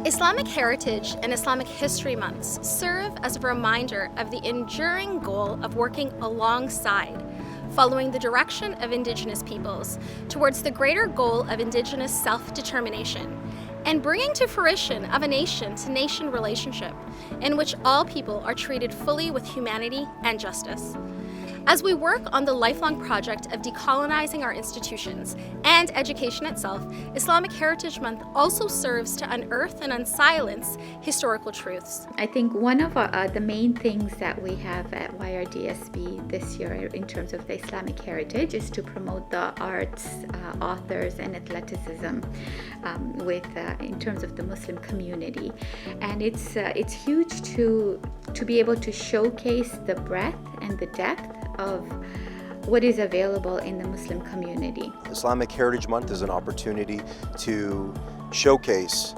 Islamic Heritage and Islamic History Months serve as a reminder of the enduring goal of working alongside, following the direction of Indigenous peoples towards the greater goal of Indigenous self-determination, and bringing to fruition of a nation-to-nation relationship in which all people are treated fully with humanity and justice. As we work on the lifelong project of decolonizing our institutions and education itself, Islamic Heritage Month also serves to unearth and unsilence historical truths. I think one of the main things that we have at YRDSB this year in terms of the Islamic heritage is to promote the arts, authors, and athleticism in terms of the Muslim community. And it's huge to be able to showcase the breadth and the depth of what is available in the Muslim community. Islamic Heritage Month is an opportunity to showcase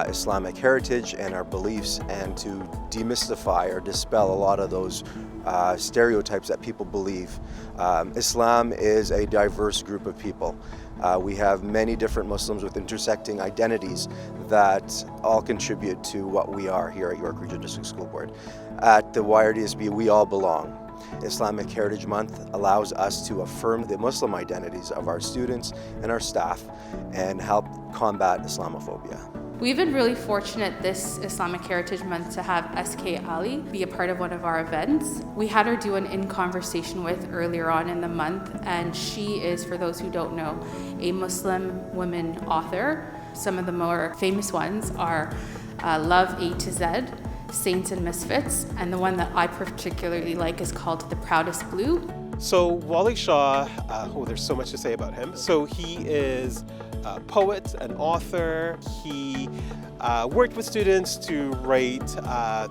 Islamic heritage and our beliefs, and to demystify or dispel a lot of those stereotypes that people believe. Islam is a diverse group of people. We have many different Muslims with intersecting identities that all contribute to what we are here at York Regional District School Board. At the YRDSB, we all belong. Islamic Heritage Month allows us to affirm the Muslim identities of our students and our staff and help combat Islamophobia. We've been really fortunate this Islamic Heritage Month to have SK Ali be a part of one of our events. We had her do an In Conversation With earlier on in the month, and she is, for those who don't know, a Muslim woman author. Some of the more famous ones are Love A to Z, Saints and Misfits, and the one that I particularly like is called The Proudest Blue. So Wally Shaw, there's so much to say about him. So he is a poet, an author. He worked with students to write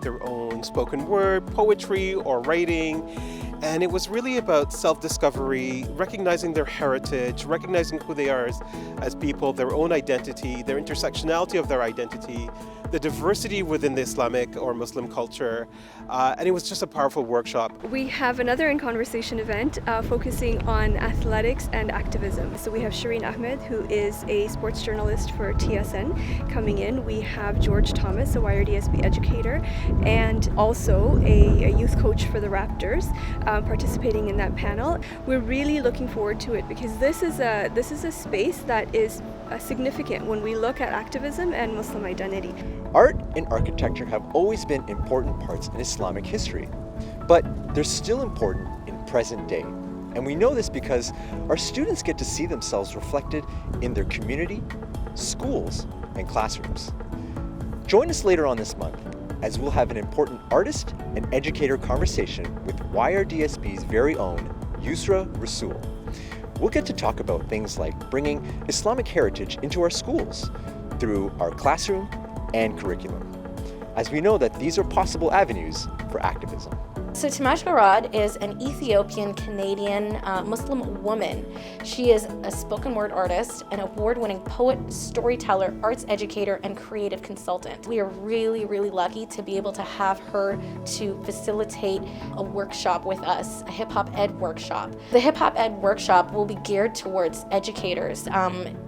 their own spoken word, poetry, or writing. And it was really about self-discovery, recognizing their heritage, recognizing who they are as people, their own identity, their intersectionality of their identity, the diversity within the Islamic or Muslim culture, and it was just a powerful workshop. We have another In Conversation event focusing on athletics and activism. So we have Shireen Ahmed, who is a sports journalist for TSN, coming in. We have George Thomas, a YRDSB educator, and also a youth coach for the Raptors, participating in that panel. We're really looking forward to it because this is a space that is significant when we look at activism and Muslim identity. Art and architecture have always been important parts in Islamic history, but they're still important in present day. And we know this because our students get to see themselves reflected in their community, schools, and classrooms. Join us later on this month as we'll have an important artist and educator conversation with YRDSB's very own Yusra Rasul. We'll get to talk about things like bringing Islamic heritage into our schools through our classroom and curriculum, as we know that these are possible avenues for activism. So Timash Garad is an Ethiopian-Canadian Muslim woman. She is a spoken word artist, an award-winning poet, storyteller, arts educator, and creative consultant. We are really, really lucky to be able to have her to facilitate a workshop with us, a hip hop ed workshop. The hip hop ed workshop will be geared towards educators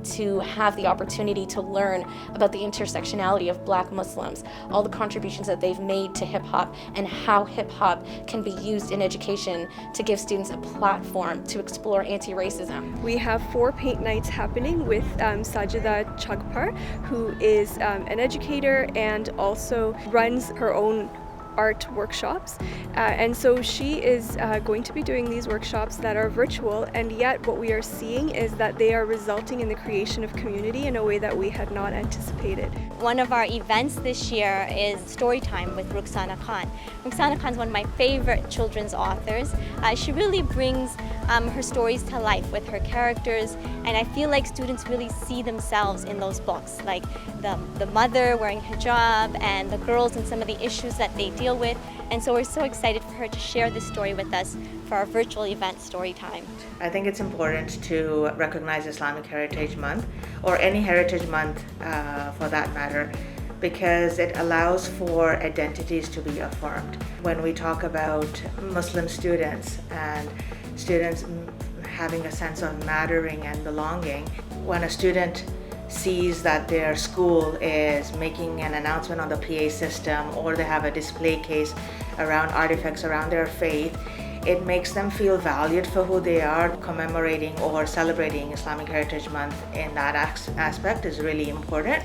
to have the opportunity to learn about the intersectionality of Black Muslims, all the contributions that they've made to hip hop, and how hip hop can be used in education to give students a platform to explore anti-racism. We have 4 paint nights happening with Sajida Chagpar, who is an educator and also runs her own art workshops, and so she is going to be doing these workshops that are virtual, and yet what we are seeing is that they are resulting in the creation of community in a way that we had not anticipated. One of our events this year is Storytime with Rukhsana Khan. Rukhsana Khan is one of my favorite children's authors. She really brings her stories to life with her characters, and I feel like students really see themselves in those books, like the mother wearing hijab and the girls and some of the issues that they deal with. And so we're so excited for her to share this story with us for our virtual event Storytime. I think it's important to recognize Islamic Heritage Month, or any Heritage Month for that matter, because it allows for identities to be affirmed. When we talk about Muslim students and students having a sense of mattering and belonging, when a student sees that their school is making an announcement on the PA system, or they have a display case around artifacts around their faith, it makes them feel valued for who they are. Commemorating or celebrating Islamic Heritage Month in that aspect is really important.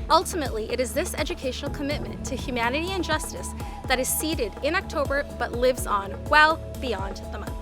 Ultimately, it is this educational commitment to humanity and justice that is seeded in October but lives on well beyond the month.